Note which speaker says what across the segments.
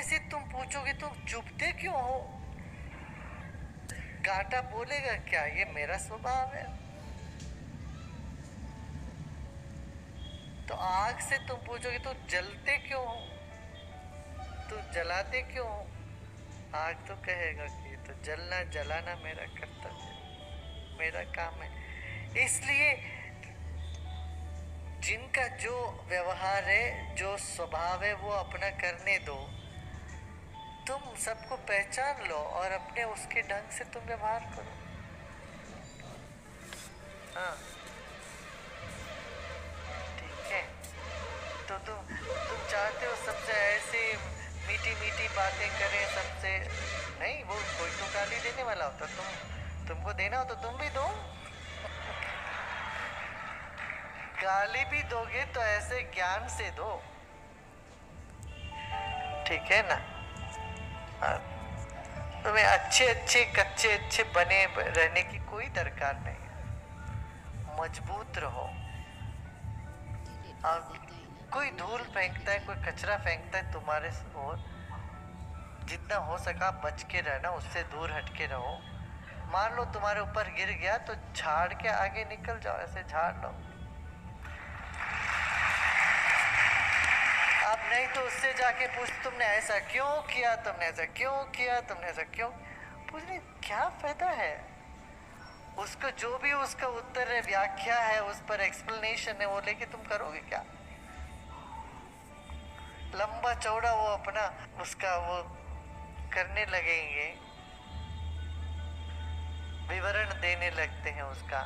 Speaker 1: से तुम पूछोगे तो चुपते क्यों हो? कांटा बोलेगा क्या ये मेरा स्वभाव है? तो आग से तुम पूछोगे तो जलते क्यों हो, तो जलाते क्यों हो? आग तो कहेगा कि तो जलना जलाना मेरा कर्तव्य है, मेरा काम है। इसलिए जिनका जो व्यवहार है, जो स्वभाव है, वो अपना करने दो। तुम सबको पहचान लो और अपने उसके ढंग से तुम व्यवहार करो। हाँ, ठीक है। तो तुम चाहते हो सबसे ऐसे मीठी मीठी बातें करें सबसे? नहीं, वो कोई तो गाली देने वाला होता, तुमको देना हो तो तुम भी दो। गाली भी दोगे तो ऐसे ज्ञान से दो, ठीक है ना? हाँ, तुम्हें अच्छे अच्छे कच्चे अच्छे बने रहने की कोई दरकार नहीं है। मजबूत रहो। और कोई धूल फेंकता है, कोई कचरा फेंकता है तुम्हारे ओर, जितना हो सका बच के रहना, उससे दूर हट के रहो। मान लो तुम्हारे ऊपर गिर गया तो झाड़ के आगे निकल जाओ, ऐसे झाड़ लो। आप नहीं तो उससे जाके पूछ, तुमने ऐसा क्यों किया, तुमने ऐसा क्यों किया, तुमने ऐसा क्यों? पूछने क्या फायदा है? उसको जो भी उसका उत्तर है, व्याख्या है, उस पर एक्सप्लेनेशन है, वो लेके तुम करोगे क्या? लंबा चौड़ा वो अपना उसका वो करने लगेंगे, विवरण देने लगते हैं उसका,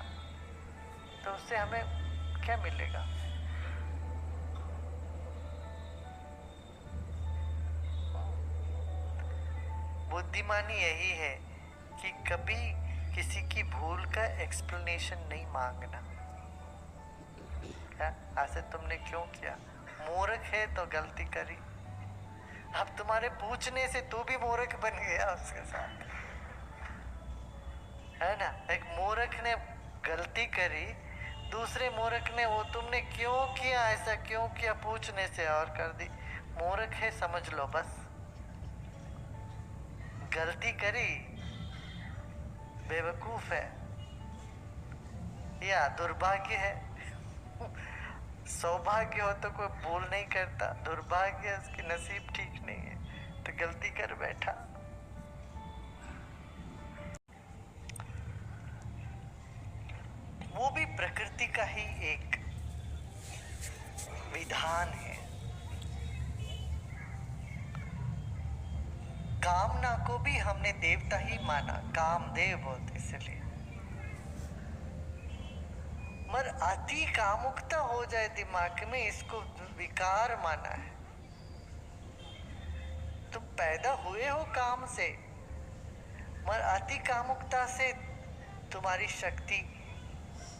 Speaker 1: तो उससे हमें क्या मिलेगा? बुद्धिमानी यही है कि कभी किसी की भूल का एक्सप्लेनेशन नहीं मांगना। क्या ऐसे तुमने क्यों किया? मूर्ख है तो गलती करी, अब तुम्हारे पूछने से तू भी मूर्ख बन गया उसके साथ, है ना? एक मूर्ख ने गलती करी, दूसरे मूर्ख ने वो तुमने क्यों किया, ऐसा क्यों किया पूछने से और कर दी। मूर्ख है समझ लो बस, गलती करी, बेवकूफ है या दुर्भाग्य है। सौभाग्य हो तो कोई भूल नहीं करता, दुर्भाग्य उसकी नसीब ठीक नहीं है तो गलती कर बैठा। वो भी प्रकृति का ही एक विधान है। कामना को भी हमने देवता ही माना, कामदेव बोलते इसलिए। मगर अति कामुकता हो जाए दिमाग में, इसको विकार माना है। तुम पैदा हुए हो काम से, मगर अति कामुकता से तुम्हारी शक्ति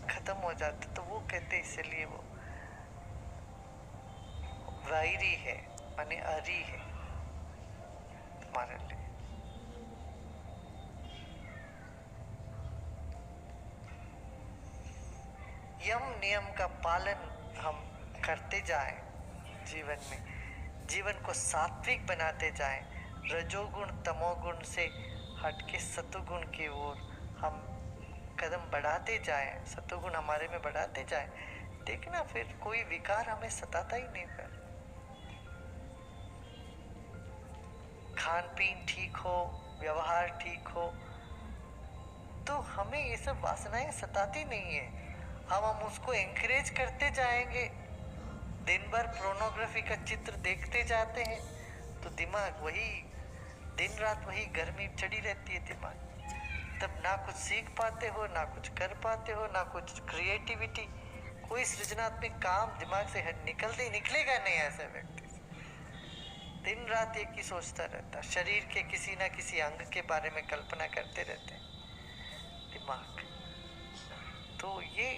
Speaker 1: खत्म हो जाती, तो वो कहते इसलिए वो वैरी है, माने अरी है तुम्हारे लिए। यम नियम का पालन हम करते जाएं जीवन में, जीवन को सात्विक बनाते जाएं, रजोगुण तमोगुण से हटके सतुगुण की ओर हम कदम बढ़ाते जाएं, सतुगुण हमारे में बढ़ाते जाएं, देखना फिर कोई विकार हमें सताता ही नहीं। फिर खान पीन ठीक हो, व्यवहार ठीक हो, तो हमें ये सब वासनाएं सताती नहीं है। हम उसको एंकरेज करते जाएंगे, दिन भर पोर्नोग्राफी का चित्र देखते जाते हैं तो दिमाग वही दिन रात वही गर्मी चढ़ी रहती है दिमाग, तब ना कुछ सीख पाते हो, ना कुछ कर पाते हो, ना कुछ क्रिएटिविटी, कोई सृजनात्मक काम दिमाग से निकलेगा नहीं। ऐसे व्यक्ति दिन रात एक ही सोचता रहता, शरीर के किसी ना किसी अंग के बारे में कल्पना करते रहते हैं दिमाग। तो ये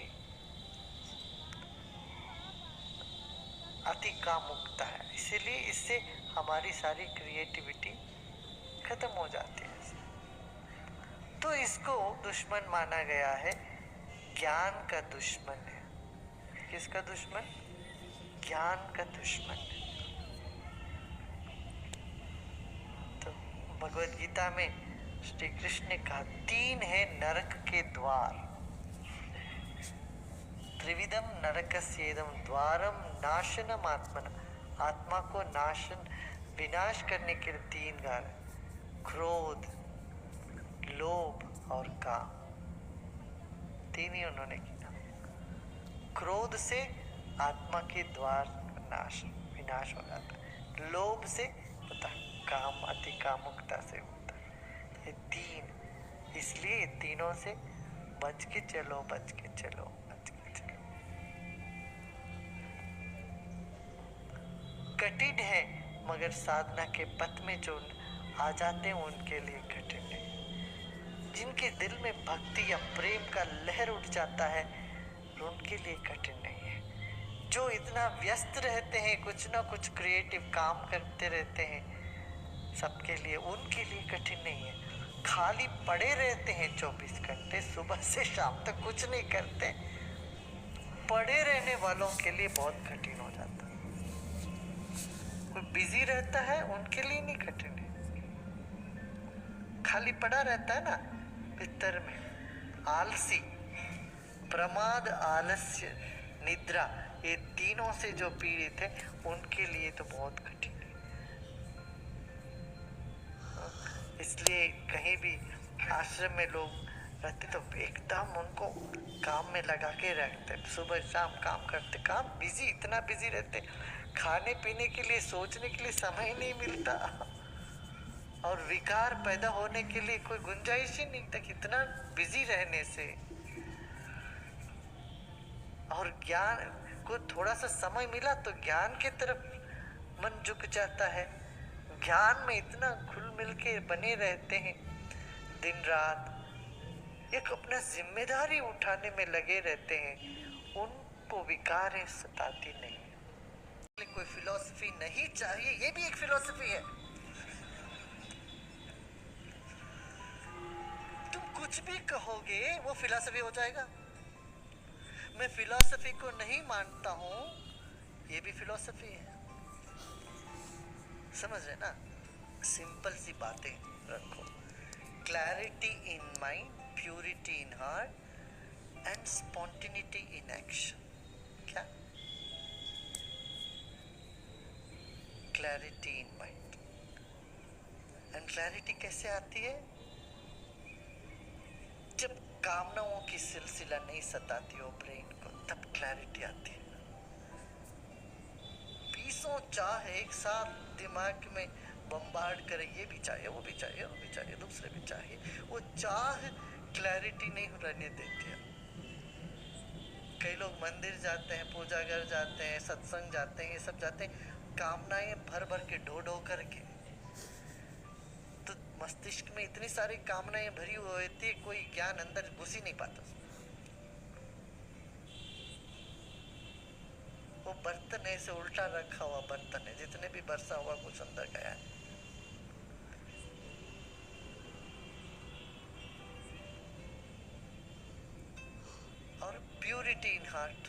Speaker 1: अति कामुकता है, इसीलिए इससे हमारी सारी क्रिएटिविटी खत्म हो जाती है। तो इसको दुश्मन माना गया है, ज्ञान का दुश्मन है। किसका दुश्मन? ज्ञान का दुश्मन है। भगवत गीता में श्री कृष्ण ने कहा 3 है नरक के द्वार, त्रिविधम नरकस्येदम द्वारम नाशनम आत्मन, आत्मा को विनाश करने के लिए 3 द्वार, क्रोध, लोभ और काम। 3 ही उन्होंने किया। क्रोध से आत्मा के द्वार विनाश हो जाता है, लोभ से पता काम अति कामुकता से होता है। ये 3, इसलिए तीनों से बच के चलो, बच के चलो, बच के चलो। कठिन है, मगर साधना के पथ में जो आ जाते हैं उनके लिए कठिन नहीं। जिनके दिल में भक्ति या प्रेम का लहर उठ जाता है उनके लिए कठिन नहीं है। जो इतना व्यस्त रहते हैं, कुछ ना कुछ क्रिएटिव काम करते रहते हैं, सबके लिए, उनके लिए कठिन नहीं है। खाली पड़े रहते हैं 24 घंटे, सुबह से शाम तक कुछ नहीं करते, पड़े रहने वालों के लिए बहुत कठिन हो जाता है। कोई बिजी रहता है उनके लिए नहीं कठिन है। खाली पड़ा रहता है ना भीतर में, आलसी, प्रमाद, आलस्य, निद्रा, ये तीनों से जो पीड़ित है उनके लिए तो बहुत कठिन है। इसलिए कहीं भी आश्रम में लोग रहते तो एकदम उनको काम में लगा के रखते, सुबह शाम काम करते, काम बिजी, इतना बिजी रहते, खाने पीने के लिए, सोचने के लिए समय नहीं मिलता, और विकार पैदा होने के लिए कोई गुंजाइश ही नहीं तक, इतना बिजी रहने से। और ज्ञान को थोड़ा सा समय मिला तो ज्ञान की तरफ मन झुक जाता है, ज्ञान में इतना घुल मिल के बने रहते हैं दिन रात, एक अपना जिम्मेदारी उठाने में लगे रहते हैं, उनको विकारें सताती नहीं। कोई फिलॉसफी नहीं चाहिए, ये भी एक फिलॉसफी है। तुम कुछ भी कहोगे वो फिलॉसफी हो जाएगा। मैं फिलॉसफी को नहीं मानता हूं, ये भी फिलॉसफी है। समझ रहे ना? सिंपल सी बातें रखो, clarity in mind, purity in heart and spontaneity in action. क्या? Clarity in mind. And clarity कैसे आती है? जब कामनाओं की सिलसिला नहीं सताती हो ब्रेन को, तब क्लैरिटी आती है। बीसों चाह एक साथ दिमाग में बम्बार्ड करे, ये भी चाहिए, वो भी चाहिए, वो भी चाहिए, दूसरे भी चाहिए, वो चाह क्लैरिटी नहीं रहने देती है। कई लोग मंदिर जाते हैं, पूजा घर जाते हैं, सत्संग जाते हैं, ये सब जाते हैं, कामनाएं भर भर के ढो ढो करके, तो मस्तिष्क में इतनी सारी कामनाएं भरी हुई होती है, कोई ज्ञान अंदर घुस ही नहीं पाता। वो बर्तन ऐसे उल्टा रखा हुआ बर्तन है, जितने भी बरसा हुआ कुछ अंदर गया है। और प्यूरिटी इन हार्ट,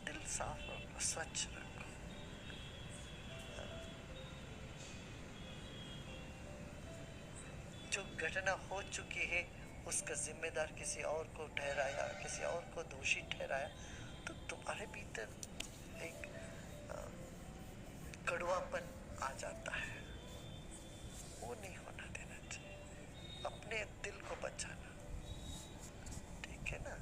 Speaker 1: दिल साफ रखो, स्वच्छ रखो। जो घटना हो चुकी है उसका जिम्मेदार किसी और को ठहराया, किसी और को दोषी ठहराया, तो तुम्हारे भीतर एक कड़वापन आ जाता है। वो नहीं होना देना चाहिए, अपने दिल को बचाना। ठीक है ना?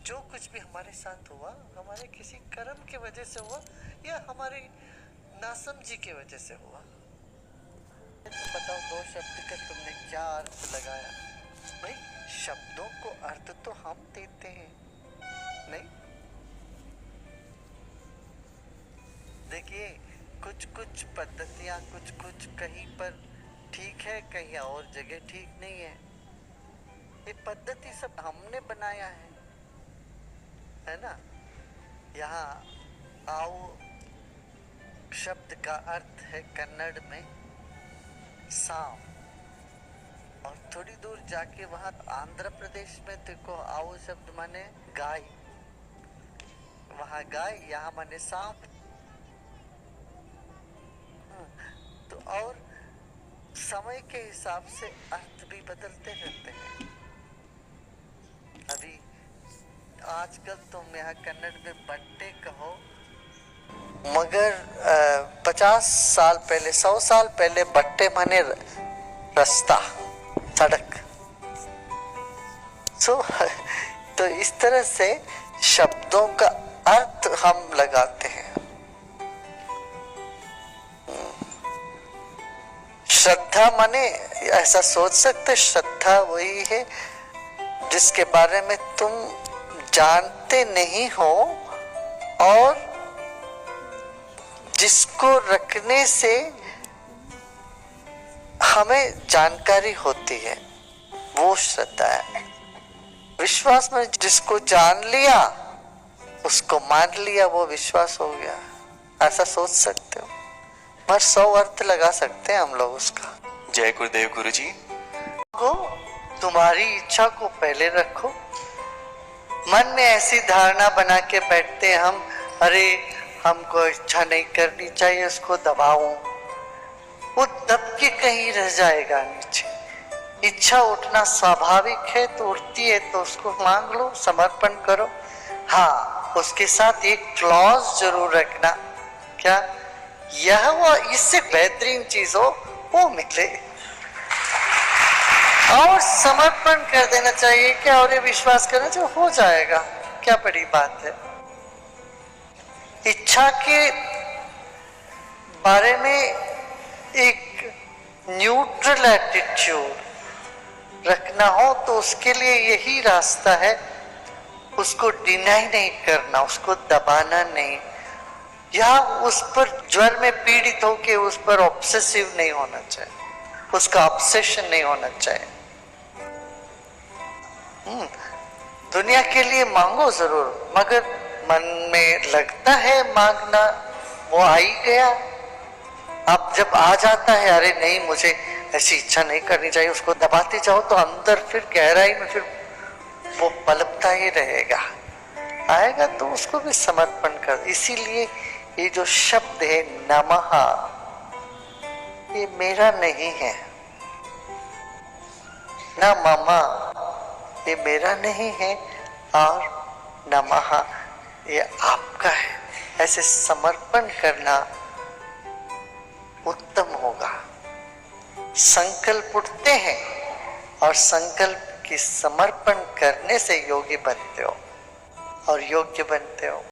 Speaker 1: जो कुछ भी हमारे साथ हुआ, हमारे किसी कर्म के वजह से हुआ या हमारी नासमझी के वजह से हुआ। तो बताओ, 2 शब्द का तुमने क्या अर्थ लगाया? भाई, शब्दों को अर्थ तो हम देते हैं, नहीं? देखिए, कुछ कुछ पद्धतियां कुछ कुछ कहीं पर ठीक है, कहीं और जगह ठीक नहीं है। ये पद्धति सब हमने बनाया है ना? यहाँ आओ शब्द का अर्थ है कन्नड़ में सांप, और थोड़ी दूर जाके वहां आंध्र प्रदेश में देखो, आओ शब्द माने गाय, वहां गाय, यहाँ माने सांप। तो और समय के हिसाब से अर्थ भी बदलते रहते हैं। अभी आजकल तुम यहाँ कन्नड़ में बट्टे कहो, मगर 50 साल पहले, 100 साल पहले बट्टे माने रास्ता, सड़क। तो इस तरह से शब्दों का अर्थ हम लगाते हैं। श्रद्धा माने ऐसा सोच सकते, श्रद्धा वही है जिसके बारे में तुम जानते नहीं हो और जिसको रखने से हमें जानकारी होती है, वो श्रद्धा है। विश्वास में जिसको जान लिया, उसको मान लिया, वो विश्वास हो गया, ऐसा सोच सकते हो। पर 100 अर्थ लगा सकते हैं हम लोग उसका।
Speaker 2: जय गुरुदेव गुरुजी।
Speaker 1: को तुम्हारी इच्छा को पहले रखो। मन में ऐसी धारणा बना के बैठते हम, अरे हमको इच्छा नहीं करनी चाहिए, उसको दबाओ, वो दब के कहीं रह जाएगा नीचे। इच्छा उठना स्वाभाविक है, तो उठती है तो उसको मांग लो, समर्पण करो। हाँ, उसके साथ एक क्लॉज जरूर रखना, क्या यह वो इससे बेहतरीन चीज हो वो मिले, और समर्पण कर देना चाहिए क्या, और ये विश्वास करना चाहिए हो जाएगा, क्या बड़ी बात है। इच्छा के बारे में एक न्यूट्रल एटीट्यूड रखना हो तो उसके लिए यही रास्ता है, उसको डिनाई नहीं करना, उसको दबाना नहीं, या उस पर ज्वर में पीड़ित होके उस पर ऑब्सेसिव नहीं होना चाहिए, उसका ऑब्सेशन नहीं होना चाहिए। दुनिया के लिए मांगो जरूर, मगर मन में लगता है मांगना, वो आ ही गया। अब जब आ जाता है, अरे नहीं मुझे ऐसी इच्छा नहीं करनी चाहिए, उसको दबाते जाओ तो अंदर फिर गहराई में फिर वो पलपता ही रहेगा। आएगा तो उसको भी समर्पण कर। इसीलिए ये जो शब्द है नमः, ये मेरा नहीं है, न ममा, ये मेरा नहीं है, और नमः ये आपका है। ऐसे समर्पण करना उत्तम होगा। संकल्प उठते हैं और संकल्प की समर्पण करने से योगी बनते हो और योग्य बनते हो।